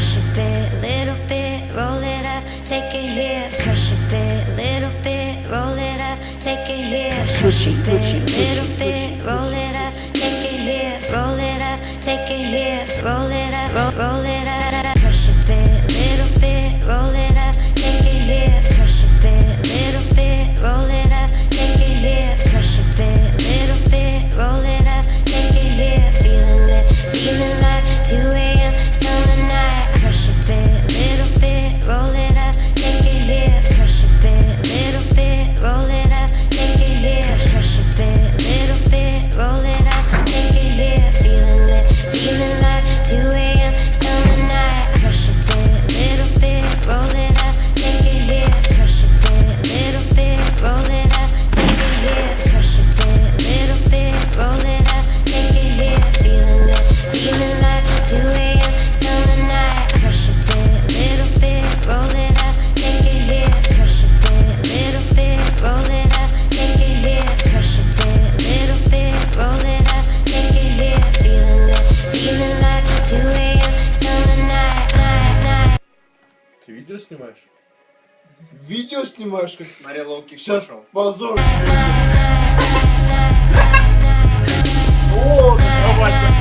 Crush a bit, little bit, roll it up, take it here. Crush a bit, little bit, roll it up, take it here. Crush a bit, little bit, roll it up, take it here. Roll it up, take it here. Roll it up, roll it up. Crush a bit, little bit, roll it up, take it here. Crush a bit, little bit, roll it up, take it here. Crush a bit, little bit, roll it up, take it here. Feeling it, feeling like 2 a.m. summer night. Crush a bit, little bit, roll it up, take it here. Crush a bit, little bit, roll it up, take it here. Crush a bit, little bit, roll it up, take it here. Feeling it, feeling like 2 a.m. summer night. Crush a bit, little bit, roll it up, take it here. Crush a bit, little bit, roll it up, take it here. Crush a bit, little bit, roll it up, take it here. Feeling it, feeling like 2 a.m. summer night. Crush a bit, little bit, roll it up, take it here. Crush a bit, little bit, roll it up, take it here. Crush a bit, little bit, roll it up, take it here. Feeling it, feeling like 2 a.m. summer night. Ты видео снимаешь? Видео снимаешь, как Смотри, лоу-кик сейчас пошел. позор. О, давай.